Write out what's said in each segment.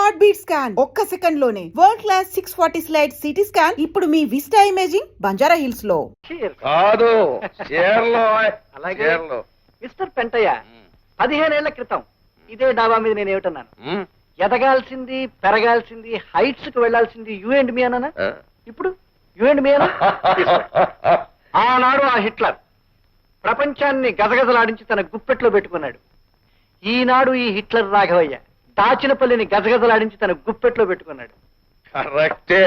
Heart beat scan ఒక్క second లోనే world class 640 slide CT scan ఇప్పుడు మీ విస్టా ఇమేజింగ్ బంజారా హిల్స్ లో. కాదు అలాగే చీరలో. మిస్టర్ పెంటయ్య 15 ఏళ్ల క్రితం ఇదే డాబా మీద నేను ఏమిటన్నాను? ఎదగాల్సింది పెరగాల్సింది హైట్స్ కు వెళ్లాల్సింది యూ అండ్ మీ అన్నానా? ఇప్పుడు యూ అండ్ మీ అనా? ఆనాడు ఆ హిట్లర్ ప్రపంచాన్ని గజగజలాడించి తన గుప్పెట్లో పెట్టుకున్నాడు. ఈనాడు ఈ హిట్లర్ రాఘవయ్య దాచినపల్లిని గజగజలాడించి తన గుప్పెట్లో పెట్టుకున్నాడు. కరెక్టే.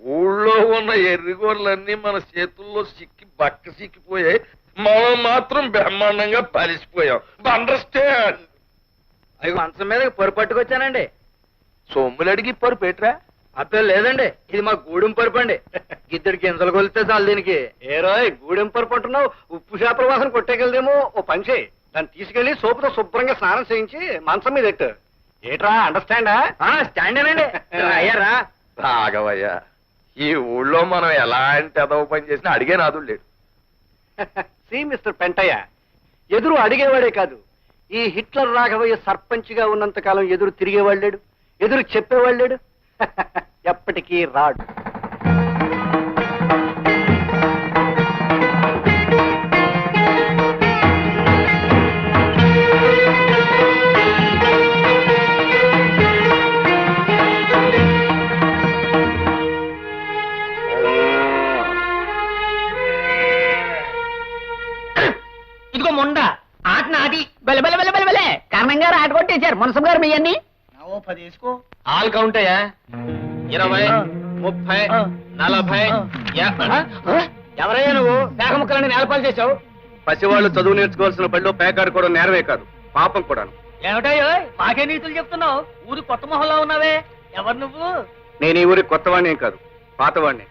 ఊళ్ళో ఉన్న ఎర్రిగోర్లన్నీ మన చేతుల్లో సిక్కిపోయాయి. మనం మాత్రం బ్రహ్మాండంగా పలిసిపోయాం. అండర్స్టాండ్? అవి మంచం మీద పొరు పట్టుకొచ్చానండి. సొమ్ములు అడిగి పరుపు పెట్రా? అప్పే లేదండి, ఇది మా గూడెం పరుపు అండి. గిద్దెడికి గింజలు కొలిస్తే చాలు దీనికి. ఏ రోయ్ గూడెం పరుపు అంటున్నావు? ఉప్పు చేపల వాసన కొట్టేకెళ్దేమో. ఓ పని చేయి, దాన్ని తీసుకెళ్లి సోపుతో శుభ్రంగా స్నానం చేయించి మంచం మీద ఎట్టు. ఏట్రా అండర్స్టాండా? స్టాండేనండి. అయ్యారా రాఘవయ్య, ఈ ఊళ్ళో మనం ఎలాంటి అదవ పని చేసినా అడిగే నాదుడు లేడు. సి మిస్టర్ పెంటయ్య, ఎదురు అడిగేవాడే కాదు, ఈ హిట్లర్ రాఘవయ్య సర్పంచ్ గా ఉన్నంత కాలం ఎదురు తిరిగేవాడు లేడు, ఎదురు చెప్పేవాడు లేడు. ఎప్పటికీ రాడు. ఇదిగో మొండ ఆట నాటి బెల బెల బెల బెల బెలే కారణం గారు ఆట కొట్టేశారు. మునసం గారు మీ అన్ని 10 వేసుకో. ఆల్ కౌంట్ అయ్యా 20 30 40 ఎవరయ్యా నువ్వు? పేక ముక్కలని నేలపాలు చేశావు. పసివాళ్ళు చదువు నేర్చుకోవాల్సిన బడిలో పేకాడుకోవడం నేరమే కాదు, పాపం కూడాను. ఏమిటయ్యో మాకే నీతులు చెప్తున్నావు? ఊరు కొత్త మొహంలో ఉన్నావే, ఎవరు నువ్వు? నేను ఈ ఊరి కొత్తవాణ్ణి ఏం కాదు, పాతవాణ్ణి.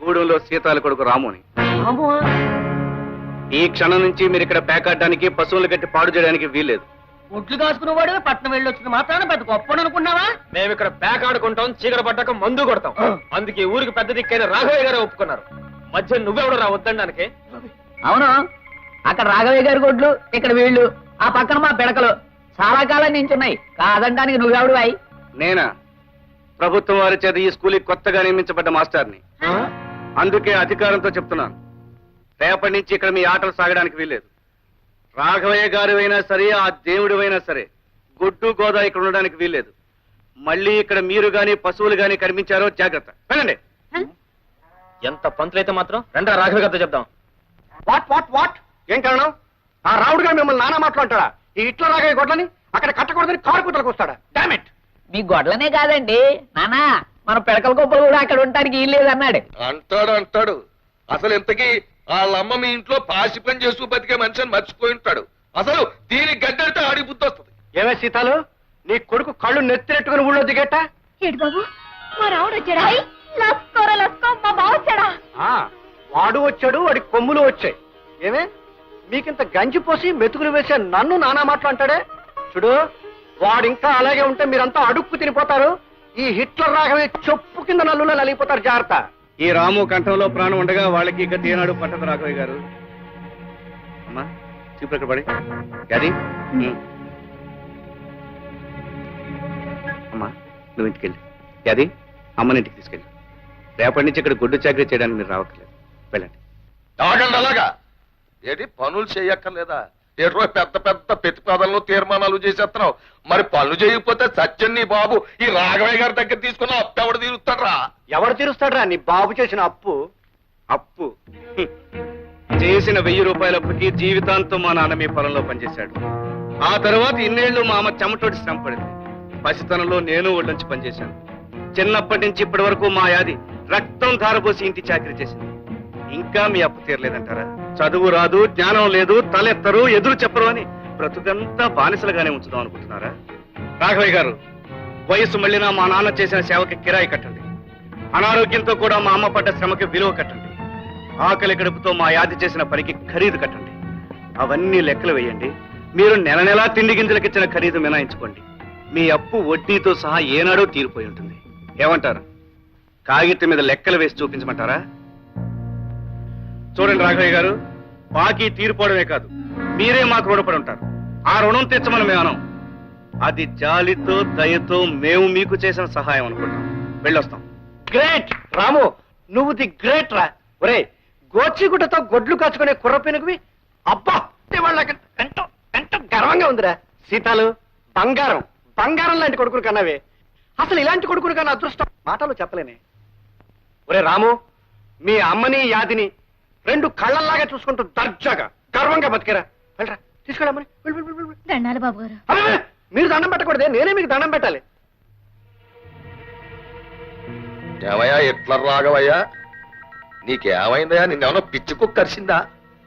గూడెంలో సీతాల కొడుకు రాముని. ఈ క్షణం నుంచి మీరు ఇక్కడ పేకాడడానికి పశువులు కట్టి పాడు చేయడానికి వీల్లేదు. ఒడ్లు కాసుకునేవాడు పట్నం వెళ్ళొచ్చిన మాత్రాన పెద్ద గొప్ప అనుకున్నావా? మేము ఇక్కడ పేక ఆడుకుంటాం, చీకటి పడ్డాక మందు కొడతాం. అందుకే ఊరికి పెద్ద దిక్కైన రాఘవయ్య గారు ఒప్పుకున్నారు. మధ్య నువ్వెవడు రా వద్దడానికి? అవును, అక్కడ రాఘవయ్య గారి గొడ్లు, ఇక్కడ వీళ్ళు, ఆ పక్కన మా పిడకలు చాలా కాలం నించున్నాయి. కాదనడానికి నువ్వెవడు అయి? నేనా? ప్రభుత్వం వారి చేత ఈ స్కూల్కి కొత్తగా నియమించబడ్డ మాస్టర్ని. అందుకే అధికారంతో చెప్తున్నాను, రేపటి నుంచి ఇక్కడ మీ ఆటలు సాగడానికి వీల్లేదు. రాఘవయ్య గారు అయినా సరే, ఆ దేవుడు అయినా సరే, గొడ్డు గోదా ఇక్కడ ఉండడానికి వీల్లేదు. మళ్ళీ ఇక్కడ మీరు గాని పశువులు గాని కనిపించారో జాగ్రత్త. వెళ్ళండి. ఎంత పంతులైతే మాత్రం రండి రాఘవయ్య గారితో చెప్తాం. What what what? ఏం కారణం? ఆ రావుడు గారు మిమ్మల్ని నానా మాట్లాడతాడా? ఈ ఇట్లా రాఘవయ్య గొడ్లని అక్కడ కట్టకూడదని కారు కుట్రకు వస్తాడా? డామిట్! మీ గొడ్లనే కాదండి నానా, మన పిడకల గొప్పలు కూడా అక్కడ ఉండటానికి వీల్లేదన్నాడు. అంటాడు. అసలు ఇంతకీ వాళ్ళమ్మ మీ ఇంట్లో పాసి పని చేస్తూ బతికే మనిషిని మర్చిపోయి ఉంటాడు. అసలు దీనికి గడ్డడితే ఆడి బుద్ధి వస్తుంది. ఏమే సీతాలు, నీ కొడుకు కళ్ళు నెత్తిరెట్టుకుని ఊళ్ళో దిగేట? ఏడు బాబు, మా రావుడు వచ్చాడా? లస్కోరా లస్కో, మా బావ వచ్చాడా? వాడు వచ్చాడు, వాడి కొమ్ములు వచ్చాయి. ఏమే మీకింత గంజి పోసి మెతుకులు వేసే నన్ను నానా మాట్లాంటాడే? చూడు, వాడు ఇంకా అలాగే ఉంటే మీరంతా అడుక్కు తినిపోతారు. ఈ హిట్లర్ రాఘవే చెప్పు కింద నల్లులో నలిగిపోతారు. జాగ్రత్త. ఈ రాము కంఠంలో ప్రాణం ఉండగా వాళ్ళకి ఇక తీనాడు పట్టదు రాఘవయ్య గారు. అమ్మా చూపు ఇక్కడ పడి గది. అమ్మా నువ్వు ఇంటికెళ్ళి గది అమ్మని ఇంటికి తీసుకెళ్ళి. రేపటి నుంచి ఇక్కడ గుడ్డు చాకరీ చేయడానికి మీరు రావట్లేదు. వెళ్ళండి. ఆగండి. అలాగా ఏంటి పనులు చేయక్కర్లేదా? ఏటో పెద్ద పెద్ద ప్రతిపాదనలు తీర్మానాలు చేసేస్తున్నావు. మరి పనులు చేయకపోతే సత్యం నీ బాబు ఈ రాఘవయ్య గారి దగ్గర తీసుకున్న అప్పు ఎవడు తీరుస్తాడ్రా? ఎవరు తీరుస్తాడ్రా నీ బాబు చేసిన అప్పు? అప్పు చేసిన 1000 రూపాయల అప్పుకి జీవితాంతం మా నాన్న మీ పొలంలో పనిచేశాడు. ఆ తర్వాత ఇన్నేళ్లు మా అమ్మ చెమటోటి శ్రమ పడింది. పసితనంలో నేను ఒళ్ళొంచి పనిచేశాను. చిన్నప్పటి నుంచి ఇప్పటి వరకు మా యాది రక్తం ధారపోసి ఇంటి చాకరీ చేసింది. ఇంకా మీ అప్పు తీరలేదంటారా? చదువు రాదు, జ్ఞానం లేదు, తలెత్తరు, ఎదురు చెప్పరు అని బ్రతుకంతా బానిసలుగానే ఉంచుదాం అనుకుంటున్నారా? రాఘవయ్య గారు, వయసు మళ్ళినా మా నాన్న చేసిన సేవకి కిరాయి కట్టండి. అనారోగ్యంతో కూడా మా అమ్మ పడ్డ శ్రమకి విలువ కట్టండి. ఆకలి గడుపుతో మా యాది చేసిన పనికి ఖరీదు కట్టండి. అవన్నీ లెక్కలు వేయండి. మీరు నెల నెలా తిండి గింజలకిచ్చిన ఖరీదు మినాయించుకోండి. మీ అప్పు వడ్డీతో సహా ఏనాడో తీరిపోయి ఉంటుంది. ఏమంటారు? కాగితం మీద లెక్కలు వేసి చూపించమంటారా? చూడండి రాఘవయ్య గారు, బాకీ తీరిపోవడమే కాదు, మీరే మాకు రుణపడి ఉంటారు. ఆ రుణం తెచ్చమని మేము అనం. అది జాలితో దయతో మేము మీకు చేసిన సహాయం అనుకుంటాం. వెళ్ళొస్తాం. గ్రేట్ రాము, నువ్వు ది గ్రేట్ రా. ఒరే, గోచిగుడ్డతో గొడ్లు కాచుకునే కుర్ర పెనుగువి. అబ్బా, వాళ్ళకి ఎంతో ఎంతో గర్వంగా ఉందిరా. సీతాలు, బంగారం బంగారం లాంటి కొడుకులు కన్నావే. అసలు ఇలాంటి కొడుకులు కన్నా అదృష్టం మాటలు చెప్పలేనే. ఒరే రాము, మీ అమ్మని యాదిని రెండు కళ్ళల్లాగా చూసుకుంటూ దర్జాగా గర్వంగా బతికేరా. వెళ్ళరా, తీసుకెళ్ళమని. దండాలు బాబు గారు. మీరు దండం పెట్టకూడదే, నేనే మీకు దండం పెట్టాలి. ఏమయ్యా ఎట్లా రాఘవయ్యా, నీకేమైందయ్యా? నిన్నేమన్నా పిచ్చి కుక్క కరిసిందా?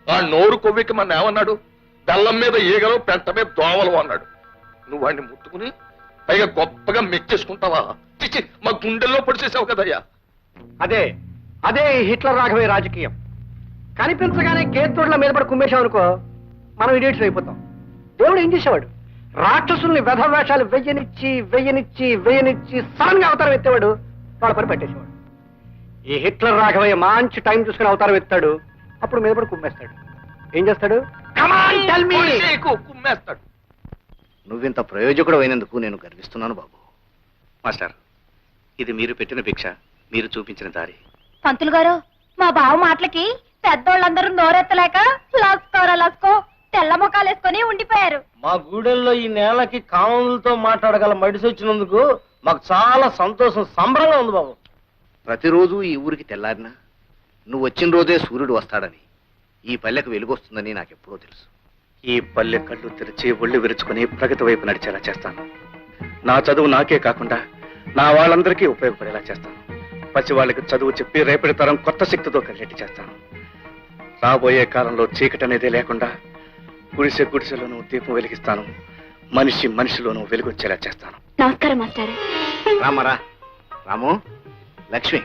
ఆ నోరు కొవ్వికి మన ఏమన్నాడు? బెల్లం మీద ఈగలు, పెంట మీద దోమలు అన్నాడు. నువ్వు వాడిని ముట్టుకుని పైగా గొప్పగా మెచ్చేసుకుంటావా? చిచ్చి, మా గుండెల్లో పొడిచేసావు కదయ్యా. అదే అదే హిట్లర్ రాఘవయ్య రాజకీయం. కనిపించగానే గేదోడ్ల మీద పడి కుమ్మేశాం అనుకో, మనం ఇడియట్స్ అయిపోతాం. దేవుడు ఏం చేసేవాడు? రాక్షసుల్ని వేషాలు వెయ్యనిచ్చి సడన్ గా అవతారం ఎత్తేవాడు, వాళ్ళ పని పెట్టేసేవాడు. ఈ హిట్లర్ రాఘవయ్య మంచి టైం చూసుకుని అవతారం ఎత్తాడు, అప్పుడు మీద పడి కుమ్మేస్తాడు. ఏం చేస్తాడు? పొడిచేయకు, కుమ్మేస్తాడు. నువ్వింత ప్రయోజకుడు అయినందుకు నేను గర్విస్తున్నాను బాబు. మాస్టర్, ఇది మీరు పెట్టిన భిక్ష, మీరు చూపించిన దారి. పంతులు గారు, మా బావ మాటలకి పెద్దోళ్ళందరూ నోరెత్తలేక లస్కో తెల్ల ముఖాలు వేసుకొని ఉండిపోయారు. మా గూడెల్లో ఈ నేలకి కామన్లతో మాట్లాడగల మడిసి వచ్చినందుకు మాకు చాలా సంతోషం, సంబరంగా ఉంది బాబు. ప్రతిరోజు ఈ ఊరికి తెల్లారినా నువ్వు వచ్చిన రోజే సూర్యుడు వస్తాడని, ఈ పల్లెకు వెలుగొస్తుందని నాకెప్పుడో తెలుసు. ఈ పల్లె కళ్ళు తెరిచి ఒళ్ళు విరుచుకుని ప్రగతి వైపు నడిచేలా చేస్తాను. నా చదువు నాకే కాకుండా నా వాళ్ళందరికీ ఉపయోగపడేలా చేస్తాను. పసి వాళ్ళకి చదువు చెప్పి రేపటి తరం కొత్త శక్తితో కలిగేట్టు చేస్తాను. రాబోయే కాలంలో చీకటి అనేదే లేకుండా గుడిసెలోనూ దీపం వెలిగిస్తాను. మనిషి మనిషిలోనూ వెలుగొచ్చేలా చేస్తాను. నమస్కారం మాస్టర్. రామరా, రాము, లక్ష్మి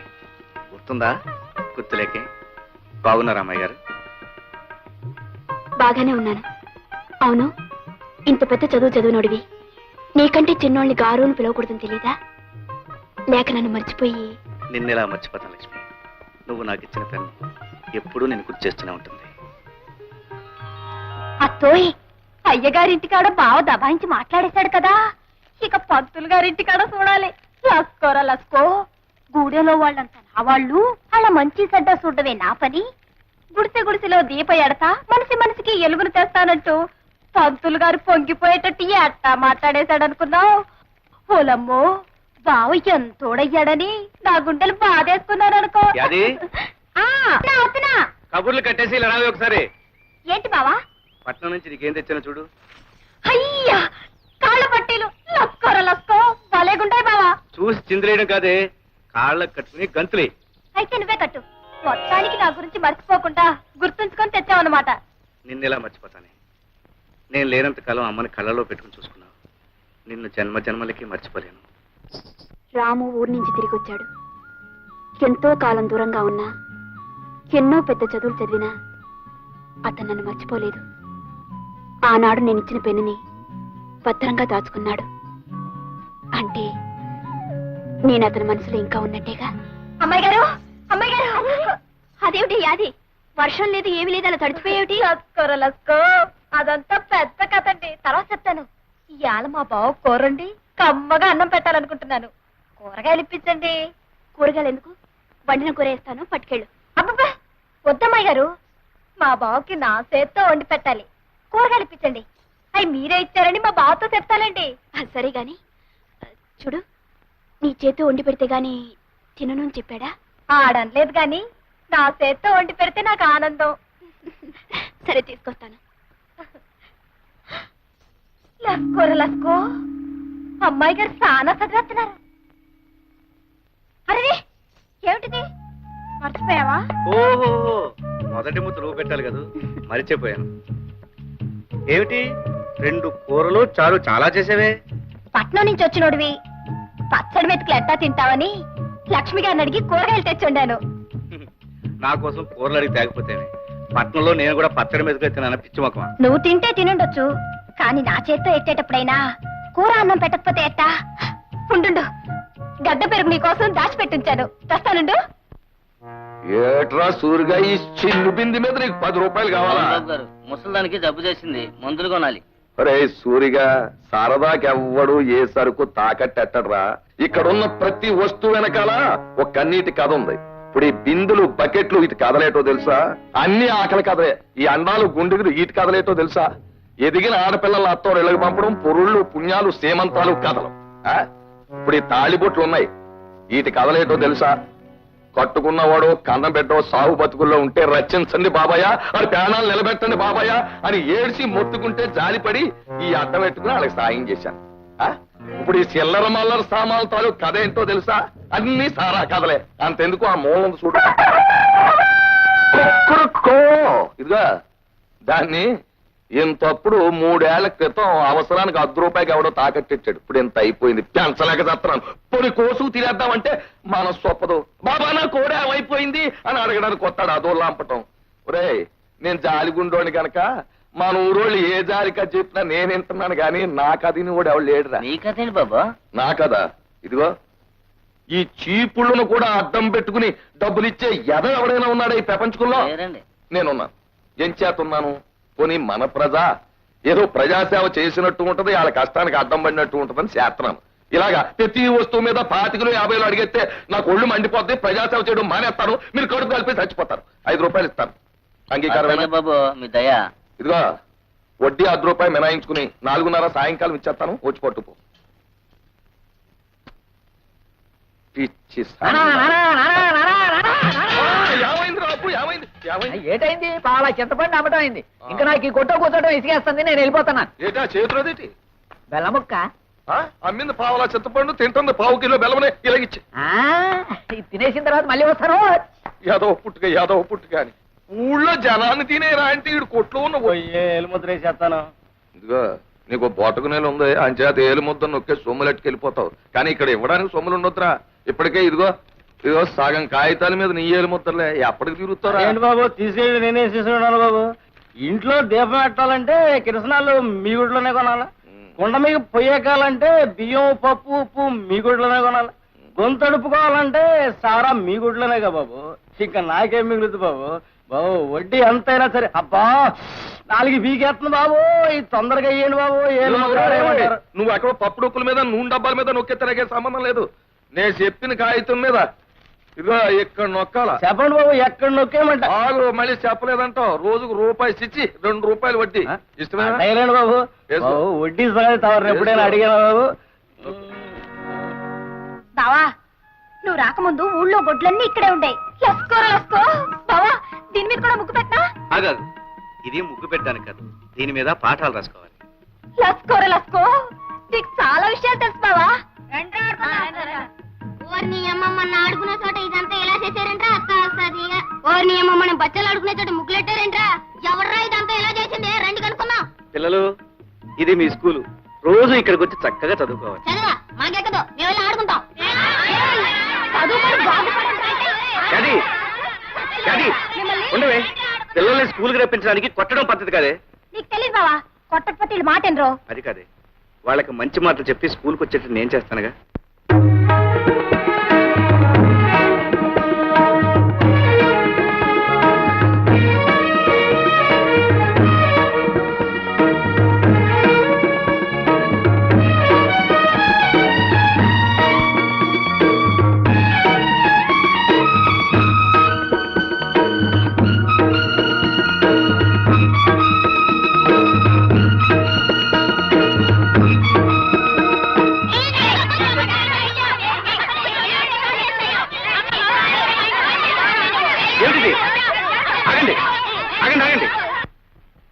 గుర్తుందా? గుర్తులేకే. బాగున్నా రామయ్య గారు? బాగానే ఉన్నాను. అవును, ఇంత పెద్ద చదివినోడివి నీకంటే చిన్నోళ్ళని గారుని పిలవకూడదని తెలీదా? లేక నన్ను మర్చిపోయి? నిన్నెలా మర్చిపోతాను లక్ష్మి. నువ్వు నాకు ఇచ్చిన పెన్ను ఎప్పుడూ నేను గుర్తు చేస్తూనే ఉంటుంది. అత్తోయ్, అయ్యగారింటికాడ బావ దబాయించి మాట్లాడేశాడు కదా, ఇక పంతులు గారింటికాడ చూడాలి. లస్కో గూడెలో వాళ్ళంతా నా వాళ్ళు, అలా మంచి చెడ్డ చూడవే నా పని. గుడిసెలో దీప ఎడతా మనిషికి ఎలుగును తెస్తానంటూ పంతులు గారు పొంగిపోయేటట్టు ఎట్టా మాట్లాడేశాడు అనుకున్నావు? ఓలమ్మో, బావ ఎంతోడయ్యాడని నా గుండెలు బాధేసుకున్నాను అనుకో. కబుర్లు కట్టేసి ఇలా రావే ఒకసారి. ఏంటి బావా? పట్నం నుంచి నీకేం తెచ్చానో చూడు. అయ్యా, కాళ్ళ పట్టీలు లస్కో భలేగుంటాయి బావా. చూసి చిందిరేయడం కాదే, కాళ్ళకు కట్టుకుని గంతులే. అయితే నువ్వే కట్టు. మొత్తానికి నా గురించి మర్చిపోకుండా గుర్తుంచుకొని తెచ్చావన్నమాట. నిన్నెలా మర్చిపోతానే? నేను లేనంత కాలం అమ్మని కళ్ళలో పెట్టుకుని చూసుకున్నావు. నిన్ను జన్మ జన్మలకి మర్చిపోలేను. రాము ఊరి నుంచి తిరిగి వచ్చాడు. ఎంతో కాలం దూరంగా ఉన్నా, ఎన్నో పెద్ద చదువులు చదివినా అతను నన్ను మర్చిపోలేదు. ఆనాడు నేను ఇచ్చిన పెన్నుని భద్రంగా దాచుకున్నాడు. అంటే నేను అతని మనసులో ఇంకా ఉన్నట్టేగా. అమ్మాయి గారు, అదేమిటి అది? వర్షం లేదు, ఏమి లేదు, అలా తడిచిపోయేమిటి? లస్కో అదంతా పెద్ద కథండి, తర్వాత చెప్తాను. ఇవాళ మా బావ కూరండి కమ్మగా అన్నం పెట్టాలనుకుంటున్నాను. కూరగాయలు ఇప్పించండి. కూరగాయలు ఎందుకు? వండిన కూర వేస్తాను, పట్టుకెళ్ళు. అబ్బబ్బా, వద్దమ్మాయి గారు, మా బావకి నా చేత్తో వండి పెట్టాలి. కూరగాయలు ఇప్పించండి. అవి మీరే ఇచ్చారని మా బావతో చెప్తానండి. సరే గాని చూడు, నీ చేత్తో వండి పెడితే గాని తినను అని చెప్పాడా? ఆడనలేదు గాని నా చేత్తో వండి పెడితే నాకు ఆనందం. సరే, తీసుకొస్తాను. లస్కో, అమ్మాయి గారు చాలా చదివేస్తున్నారు. అరే, ఏమిటిది? మర్చిపోయావా? ఓహో, మొదటి ముద్ద నువ్వు పెట్టాలి కదా, మరిచిపోయాను. ఏమిటి 2 కూరలు చారు చాలా చేసేవే? పట్నం నుంచి వచ్చినోడివి పచ్చడి మెతుకులు ఎట్టా తింటావని లక్ష్మి గారిని అడిగి కూరగాయలు తెచ్చుండాను. నా కోసం కూరలు అడిగి తేకపోతేనే. పట్నంలో నేను కూడా పచ్చడి మీదకి తిన్నాను, పిచ్చి మొక్కమా. నువ్వు తింటే తినుండొచ్చు, కానీ నా చేత్తో ఎట్టేటప్పుడైనా కూర అన్నం పెట్టకపోతే ఎట్టా? ఉండు, గడ్డ పెరుగు నీకోసం దాచిపెట్టించాను, తెస్తానుండు. ఏట్రా సూరిగా, ఈ చిన్ను బింది మీద నీకు 10 రూపాయలు కావాలా? ముసలిదానికి జబ్బు చేసింది, మందులు కొనాలి. రే సూరిగా సరదాకెవ్వడు ఏ సరుకు తాకట్టెట్టడ్రా. ఇక్కడున్న ప్రతి వస్తువు వెనకాల ఒక కన్నీటి కథ ఉంది. ఇప్పుడు ఈ బిందులు బకెట్లు ఇటు కదలేటో తెలుసా? అన్ని ఆకలి కథలే. ఈ అండాలు గుండెలు ఇటు కదలేటో తెలుసా? ఎదిగిన ఆడపిల్లల అత్తో ఇళ్ళకి పంపడం, పొరుళ్ళు పుణ్యాలు సేమంతాలు కథలు. ఇప్పుడు ఈ తాళిబొట్లు ఉన్నాయి, వీటి కదలేటో తెలుసా? కట్టుకున్నవాడు కన్నం పెట్టో సాగు బతుకుల్లో ఉంటే రచించండి బాబాయ్, అది ప్రాణాలు నిలబెట్టండి బాబాయ్ అని ఏడ్చి మొత్తుకుంటే జాలిపడి ఈ అడ్డం పెట్టుకుని వాళ్ళకి సాయం చేశాను. ఇప్పుడు ఈ చిల్లర మల్లర సామాన్ల తాలూకు కథ ఏంటో తెలుసా? అన్ని సారా కథలే. అంతెందుకు ఆ మూలం చూడు, ఇదిగా దాన్ని ఇంతప్పుడు 3 ఏళ్ల క్రితం అవసరానికి ₹10 ఎవడో తాకట్టిచ్చాడు. ఇప్పుడు ఇంత అయిపోయింది, పెంచలేక చేస్తున్నాను. పొడి కోసు తినేద్దామంటే మనస్సు ఒప్పదు. బాబా నా కోడే అయిపోయింది అని అడగడానికి వస్తాడు, అదో లాంపటం. ఒరే నేను జాలిగుండోని గనక మన ఊరోళ్ళు ఏ జాలికా చెప్పినా నేను వింటున్నాను గాని నా కథని కూడా ఎవడు లేడురా. నీ కథేంటి బాబా? నా కదా ఇదిగో ఈ చీపుళ్ళను కూడా అడ్డం పెట్టుకుని డబ్బులిచ్చే ఎద ఎవడైనా ఉన్నాడా ఈ ప్రపంచంలో? నేనున్నాను. ఏం చేతున్నాను? పోనీ మన ప్రజ ఏదో ప్రజాసేవ చేసినట్టు ఉంటది, వాళ్ళ కష్టానికి అడ్డం పడినట్టు ఉంటదని చేస్తున్నాను. ఇలాగా ప్రతి వస్తువు మీద 25 50 అడిగితే నాకు ఒళ్ళు మండిపోద్ది, ప్రజాసేవ చేయడం మానేస్తాను, మీరు కడుపు కలిపి చచ్చిపోతారు. ₹5 ఇస్తాను. అంగీకారమేనా బాబు మీ దయ. ఇదిగో వడ్డీ ₹10 మినాయించుకుని 4:30 సాయంకాలం ఇచ్చేస్తాను, వచ్చి పట్టుపో. పిచ్చి ఏటైంది? పాల చింతపండు అమ్మటం అయింది. ఇంకా నాకు ఈ కొట్ట కూర్చోటం ఇసుకేస్తుంది, నేను వెళ్ళిపోతున్నాను. ఏటా చేతులదేటి? బెల్లముక్క అమ్మింది పావులా చింతపండు, తింటుంది పావు కిలో బెల్లమనే ఇలాగిచ్చి. ఇది తినేసిన తర్వాత మళ్ళీ వస్తాను. యాదవ పుట్టుక అని ఊళ్ళో జనాన్ని తినేరా అంటే ఈడు కొట్లో ఉన్న ఎలుముద్ర వేసేస్తాను. ఇదిగో నీకు బోటకు నేలు ఉంది, అంచేత ఏలు ముద్ద నొక్కే సొమ్ములెట్టుకు వెళ్ళిపోతావు. కానీ ఇక్కడ ఇవ్వడానికి సొమ్ములు ఉండొద్దురా. ఇప్పటికే ఇదిగో సగం కాగితాల మీద నీ ఏలు ముద్దలే, ఎప్పటికి తిరుగుతారా? ఏంటి బాబు తీసేది నేనే చేసేవాడు బాబు. ఇంట్లో దీపం పెట్టాలంటే కిరసనాలు మీ గుడిలోనే కొనాలి, కుండ మీకు పొయ్యకాలంటే బియ్యం పప్పు ఉప్పు మీ గుడిలోనే కొనాలి, గొంతు అడుపుకోవాలంటే సారా మీ గుడిలోనేగా బాబు. ఇంకా నాకేం మిగులుతుంది బాబు? బాబు వడ్డీ ఎంతైనా సరే అబ్బా 4 బీకేస్తుంది బాబు. ఇది తొందరగా అయ్యండి బాబు. నువ్వు అక్కడ పప్పు డొక్కుల మీద నూనె డబ్బాల మీద నొక్కెత్తరాగే సంబంధం లేదు. నేను చెప్పిన కాగితం మీద ఇదిగో ఇక్కడ నొక్కాలా. చెప్పండి బాబు ఎక్కడ నొక్కేయమంట? మళ్ళీ చెప్పలేదంటావు. రోజుకు ₹1 ఇచ్చి ₹2 వడ్డీ ఇష్టమేనా బాబు? వడ్డీ తవరు ఎప్పుడైనా అడిగాను బాబు. బావా నువ్వు రాకముందు ఊళ్ళో గొడ్లన్నీ ఇక్కడే ఉంటాయి. లస్కో బావా దీని మీద కూడా ముగ్గు పెట్టా? ఆగాదు, ఇది ముగ్గు పెట్టడానికి కాదు, దీని మీద పాఠాలు రాసుకోవాలి. లస్కో నీకు చాలా విషయాలు తెలుసు బావా. ఓర్ని అమ్మమ్మని ఆడుకునే చోట ఇదంతా ఎలా చేశారంట్రా? అక్క వస్తుంది. ఓర్ని అమ్మమ్మని బచ్చలు ఆడుకునే చోట ముగ్గులెట్టారంట్రా? ఎవర్రా ఇదంతా ఎలా చేసింది? రండి కనుక్కుందాం. పిల్లలు ఇది మీ స్కూలు, రోజు ఇక్కడికి వచ్చి చక్కగా చదువుకోవాలి. చదవా మాకెక్కదు, మేము వెళ్ళి ఆడుకుంటాం. ఉండవే, పిల్లల్ని స్కూల్కి రప్పించడానికి కొట్టడం పద్ధతి కాదే. నీకు తెలియదు బావా, కొట్టకపోతే మాట ఎనరో. అది కాదే, వాళ్ళకి మంచి మాటలు చెప్పి స్కూల్కి వచ్చేట్టు నేను చేస్తానుగా.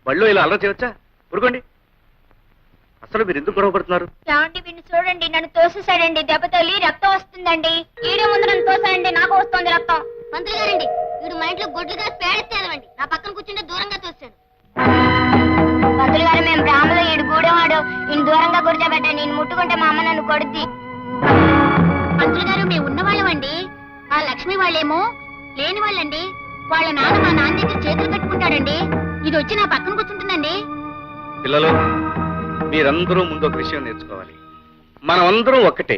బళ్ళు ఇలా అల్లరి చేయవచ్చా? ఊరుకోండి. అసలు మీరు ఎందుకు గొడవ పడుతున్నారు? ఏమండి వీడిని చూడండి, నన్ను తోసేసాడండి. దెబ్బ తల్లి రక్తం వస్తుందండి. ఈడే ముందు నన్ను తోసాడండి, నాకు వస్తుంది రక్తం. మంత్రి గారండి వీడు మా ఇంట్లో గొడ్లు కాసి పేడెత్తేదవండి. నా పక్కన కూర్చుంటే దూరంగా తోస్తాడు. మంత్రులు గారు మేము బ్రాహ్మలు, ఈడు గూడెవాడు. ఈయన దూరంగా కూర్చోబెట్టండి, నేను ముట్టుకుంటే మా అమ్మ నన్ను కొడుద్ది. మంత్రులు గారు మేము ఉన్నవాళ్ళమండి. ఆ లక్ష్మి వాళ్ళేమో లేని వాళ్ళండి. వాళ్ళ నాన్న మా నాన్న దగ్గర చేతులు కట్టుకుంటాడండి. ఇది వచ్చి నా పక్కన కూర్చుంటుందండి. పిల్లలు మీరందరూ ముందు ఒక విషయం నేర్చుకోవాలి. మనం అందరం ఒక్కటే,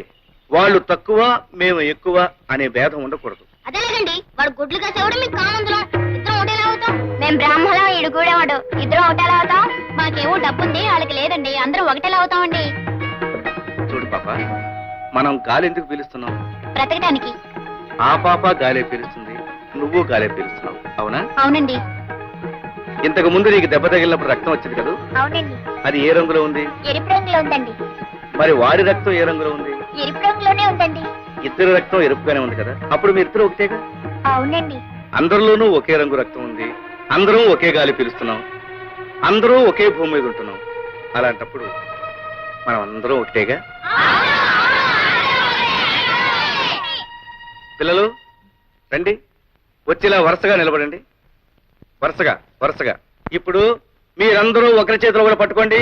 వాళ్ళు తక్కువ మేము ఎక్కువ అనే భేదం ఉండకూడదు. అదేలేదండి వాడు గుడ్లు కాసేవాడు మీకు కామందులో ఇద్దరం ఒకటేలా అవుతాం. మేము బ్రాహ్మణం ఈడు గూడెవాడు ఇద్దరు ఒకటేలా అవుతాం మాకేమో డబ్బుంది వాళ్ళకి లేదండి అందరూ ఒకటేలా అవుతామండి చూడు పాప, మనం గాలి ఎందుకు పీలుస్తున్నాం? బ్రతకడానికి. ఆ పాప గాలే పీలుస్తుంది, నువ్వు గాలే పీలుస్తున్నావు, అవునా? అవునండి. ఇంతకు ముందు నీకు దెబ్బ తగిలినప్పుడు రక్తం వచ్చింది కదా, అవునండి. అది ఏ రంగులో ఉంది? ఎరుపు రంగులో ఉందండి. మరి వాడి రక్తం ఏ రంగులో ఉంది? ఎరుపు రంగులోనే ఉందండి. ఇద్దరు రక్తం ఎరుపుగానే ఉంది కదా, అప్పుడు మీ ఇద్దరు ఒకటేగా? అవునండి. అందరిలోనూ ఒకే రంగు రక్తం ఉంది, అందరం ఒకే గాలి పీలుస్తున్నాం, అందరూ ఒకే భూమి మీద ఉంటున్నాం. అలాంటప్పుడు మనం అందరం ఒకటేగా? పిల్లలు రండి, వచ్చేలా వరుసగా నిలబడండి. వరుసగా వరుసగా. ఇప్పుడు మీరందరూ ఒకరి చేతిలో కూడా పట్టుకోండి.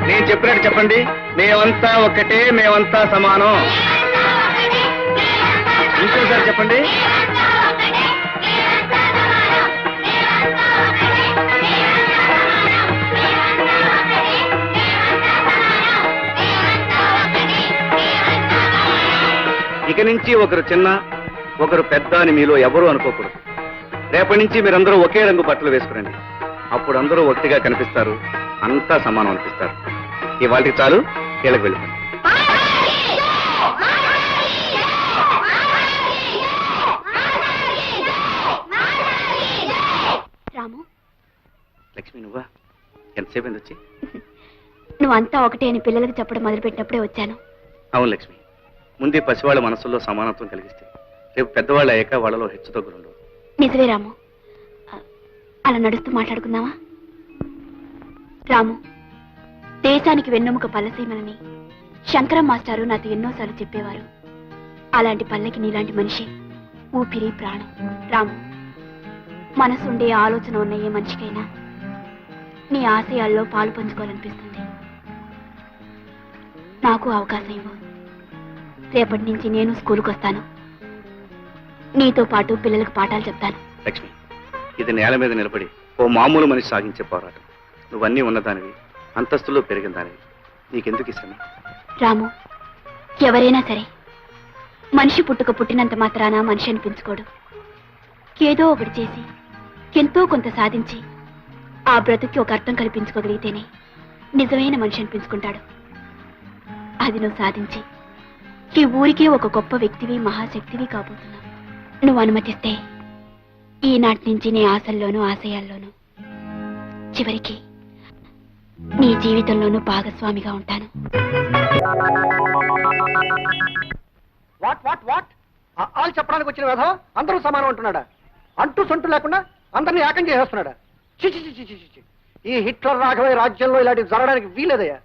నేను చెప్పినట్టు చెప్పండి. మేమంతా ఒక్కటే, మేమంతా సమానం. ఇంకోసారి చెప్పండి. ఇక నుంచి ఒకరు చిన్న ఒకరు పెద్ద అని మీలో ఎవరూ అనుకోకూడదు. రేపటి నుంచి మీరందరూ ఒకే రంగు బట్టలు వేసుకురండి. అప్పుడు అందరూ ఒకటిగా కనిపిస్తారు, అంతా సమానం అనిపిస్తారు. ఇవాళకి చాలు, కీళ్ళకి వెళ్ళిపోండి. రాము, లక్ష్మి నువ్వా? ఎంతసేపు అయింది వచ్చి? నువ్వంతా ఒకటే అని పిల్లలకు చెప్పడం మొదలుపెట్టినప్పుడే వచ్చాను. అవును లక్ష్మి, ముందే పసివాళ్ళ మనసుల్లో సమానత్వం కలిగిస్తే రేపు పెద్దవాళ్ళు అయ్యాక వాళ్ళలో హెచ్చుతగ్గులుండవు. నిజమే రాము. అలా నడుస్తూ మాట్లాడుకుందామా? రాము, దేశానికి వెన్నెముక పల్లసీమలని శంకరం మాస్టారు నాతో ఎన్నోసార్లు చెప్పేవారు. అలాంటి పల్లెకి నీలాంటి మనిషి ఊపిరి ప్రాణం. రాము, మనసుండే ఆలోచన ఉన్న ఏ మనిషికైనా నీ ఆశయాల్లో పాలు పంచుకోవాలనిపిస్తుంది. నాకు అవకాశం ఇవ్వు. రేపటి నుంచి నేను స్కూల్కి వస్తాను. నీతో పాటు పిల్లలకు పాఠాలు చెప్తాను. లక్ష్మి, ఇది నేల మీద నిలబడి ఓ మామూలు మనిషి సాగించే పోరాటం. నువ్వన్నీ ఉన్నదానివి, అంతస్తులో పెరిగిన దానివి. నీకెందుకు ఇష్టం? రాము, ఎవరైనా సరే మనిషి పుట్టినంత మాత్రాన మనిషి అనిపించుకోడు. ఏదో ఒకటి చేసి ఎంతో కొంత సాధించి ఆ బ్రతుకి ఒక అర్థం కల్పించుకోగలిగితేనే నిజమైన మనిషి అనిపించుకుంటాడు. అది నువ్వు సాధించి ఈ ఊరికే ఒక గొప్ప వ్యక్తివి, మహాశక్తివి కాబోతున్నావు. నువ్వు అనుమతిస్తే ఈనాటి నుంచి నీ ఆశల్లోనూ ఆశయాల్లోనూ చివరికి నీ జీవితంలోనూ భాగస్వామిగా ఉంటాను. వాట్ వాట్ వాట్ ఆలు చెప్పడానికి వచ్చిన వేధ అందరూ సమానం అంటున్నాడా? అంటూ సొంటు లేకుండా అందరినీ ఏకం చేసేస్తున్నాడా? చిచి చిచి చిచి చి. ఈ హిట్లర్ రాఘవయ్య రాజ్యంలో ఇలాంటివి జరగడానికి వీలేదయ్యా.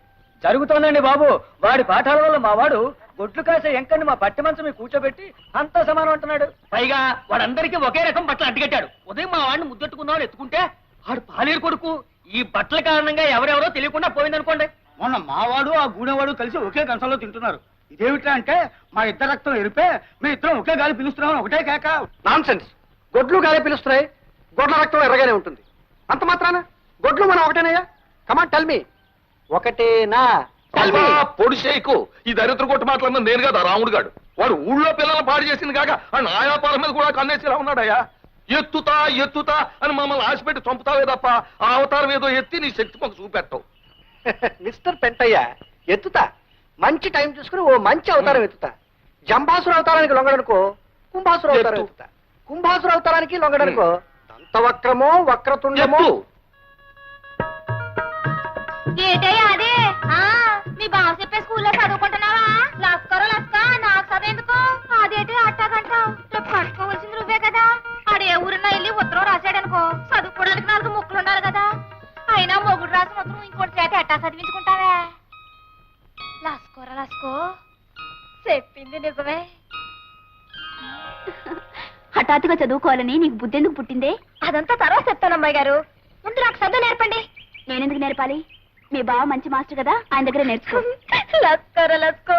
జరుగుతోందండి బాబు. వాడి పాఠాల వల్ల మా వాడు గొడ్లు కాసే ఎంకని మా పట్టి మంచం మీద కూర్చోబెట్టి అంతా సమానం అంటున్నాడు. పైగా వాడందరికీ ఒకే రకం బట్టలు అడ్డుకట్టాడు. ఉదయం మా వాడిని ముద్దెట్టుకుందామని ఎత్తుకుంటే వాడు పాలేరు కొడుకు. ఈ బట్టల కారణంగా ఎవరెవరో తెలియకుండా పోయిందనుకోండి. మొన్న మావాడు ఆ గూడెవాడు కలిసి ఒకే కంచంలో తింటున్నారు. ఇదేమిటా అంటే మా ఇద్దరు రక్తం ఎరిపే, మీ ఇద్దరం ఒకే గాలి పిలుస్తున్నామని ఒకటే కేక. Nonsense. గొడ్లు గాలి పిలుస్తున్నాయి, గొడ్ల రక్తం ఎర్రగానే ఉంటుంది. అంత మాత్రాన గొడ్లు మనం ఒకటేనయ్యా? కమాన్ టెల్ మీ, ఒకటేనా? పొడి చేయకు. ఈ దరిద్ర కొట్టు మాట్లాడిన నేను కదా రాముడు గాడు. వాడు ఊళ్ళో పిల్లలు పాడు చేసింది కాక ఆ నాయాపాల మీద కూడా కన్నేసిలా ఉన్నాడయ్యా. ఎత్తుతా ఎత్తుతా అని మమ్మల్ని ఆశపెట్టి చంపుతావే తప్ప ఆ అవతారం ఏదో ఎత్తి నీ శక్తి మాకు చూపెట్టవు. మిస్టర్ పెంటయ్య, ఎత్తుతా. మంచి టైం చూసుకుని ఓ మంచి అవతారం ఎత్తుతా. జంబాసుర అవతారానికి లొంగడనుకో కుంభాసుర అవతారం ఎత్తుతా. కుంభాసుర అవతారానికి లొంగడనుకో దంతవక్రమో వక్రతుండమో. ఏటయ్యా అదే? మీ బావ చెప్పే స్కూల్లో చదువుకుంటున్నావా? లస్కరో లస్క, నాకు చదువుఎందుకు? అదేంటి అట్టాగంటావు? రేపు కట్టుకోవాల్సింది నువ్వే కదా. ఆడే ఊరినా వెళ్ళి ఉత్తరం రాశాడనుకో, చదువుకోవడానికి 4 ముక్కలు ఉండాలి కదా. అయినా మొగుడు రాసిన ఉత్తరం ఇంకోటి చేత ఎట్టా చదివించుకుంటావే? లస్కోరా లస్కో, చెప్పింది నిజమే. హఠాత్తుగా చదువుకోవాలని నీకు బుద్ధి ఎందుకు పుట్టిందే? అదంతా తర్వాత చెప్తాను అమ్మాయి గారు. ముందు నాకు చదువు నేర్పండి. నేనెందుకు నేర్పాలి? మీ బావ మంచి మాస్టర్ కదా, ఆయన దగ్గర నేర్చుకో. లస్కోరా లస్కో,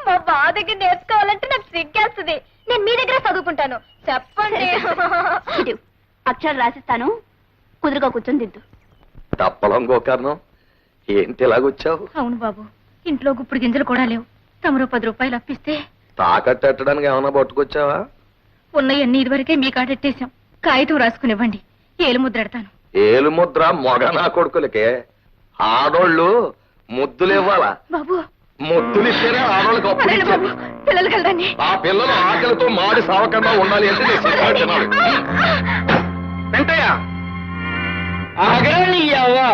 మా బావ దగ్గర నేర్చుకోవాలంటే నాకు సిగ్గేస్తుంది. నేను మీ దగ్గర చదువుకుంటాను. చెప్పండి. ఇటు, అక్షరాలు రాసిస్తాను, కుదురుగా కూర్చొని దిద్దు. తప్పలం గోకర్ణం, ఏంటి ఇలాగొచ్చావు? అవును బాబు, ఇంట్లో గుప్పుడు గింజలు కూడా లేవు. తమరు 10 రూపాయలు అప్పిస్తే తాకట్టడానికి ఏమన్నా పట్టుకొచ్చావా? ఉన్నయన్నీ ఇదివరకే మీ కాడెట్టేశాం. కాగితం రాసుకునివ్వండి, ఏలు ముద్రెడతాను. ఏలు ముద్ర మొగ నా కొడుకులకే. ఆడోళ్ళు ముద్దులు ఇవ్వాలా? బాబు ముద్దులు ఇస్తేనే ఆడోళ్ళకి అప్పుడు పదండి బాబు, ఇచ్చేది. పిల్లలు కలదండి. ఆ పిల్లలు ఆకలితో మాడి సావకుండా ఉండాలి అంటే నేను సినిమా తినాలి. వెంటయ్య ఆగరాని అవ్వా.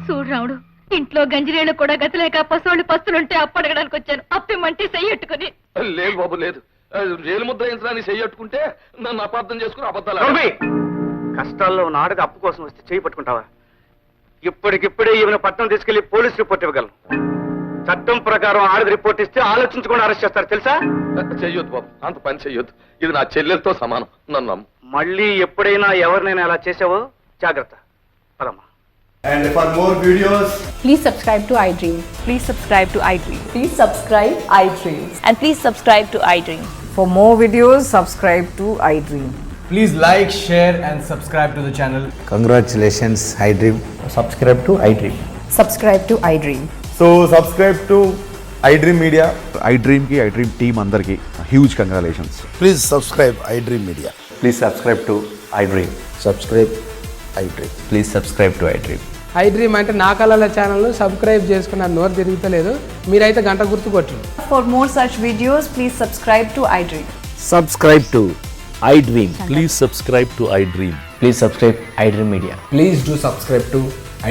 చూడు రాముడు, ఇంట్లో గంజిరేళ్ళు కూడా గతిలేక పశువులు పస్తులుంటే అప్పడగడానికి వచ్చాను. అప్పిమంటే చెయ్యట్టుకుని. లేదు బాబు లేదు. ఏలు ముద్ర వేయించడానికి చెయ్యట్టుకుంటే నన్ను అపార్థం చేసుకుని అబద్ధాలు నోర్మి! కష్టాల్లో ఉన్న ఆడది అప్పు కోసం వస్తే చేయి పట్టుకుంటావా? ఇప్పటికిప్పుడే ఈమెను పట్టణం తీసుకెళ్లి పోలీస్ రిపోర్ట్ ఇవ్వగలను. చట్టం ప్రకారం ఆడది రిపోర్ట్ ఇస్తే ఆలోచించకుండా అరెస్ట్ చేస్తారు తెలుసా? చెయ్యొద్దు బాబు, అంత పని చెయ్యొద్దు. ఇది నా చెల్లెలతో సమానం, నన్ను నమ్ము. మళ్ళీ ఎప్పుడైనా ఎవరినైనా అలా చేసావో జాగ్రత్త. పదమ్మా. And for more videos, Please subscribe to iDream. Please subscribe to iDream. Please subscribe iDream. And please subscribe to iDream. For more videos, subscribe to iDream. please like, share and subscribe to the channel. Congratulations, iDream. Subscribe to iDream. Subscribe to iDream. So subscribe to iDream Media. iDream ki iDream team andarki huge congratulations. Please subscribe iDream Media. Please subscribe to iDream. Subscribe iDream. Please subscribe to iDream. iDream అంటే నా కళల ఛానల్ను subscribe చేసుకున్న నోరు తిరుగుతలేదు. మీరైతే గంట గుర్తు కొట్టండి. For more such videos, please subscribe to iDream. Subscribe to iDream. Please subscribe to iDream. Please subscribe iDream Media. Please do subscribe to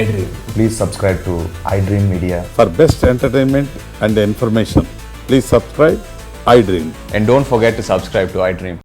iDream. Please subscribe to iDream Media. For best entertainment and information, please subscribe iDream. And don't forget to subscribe to iDream.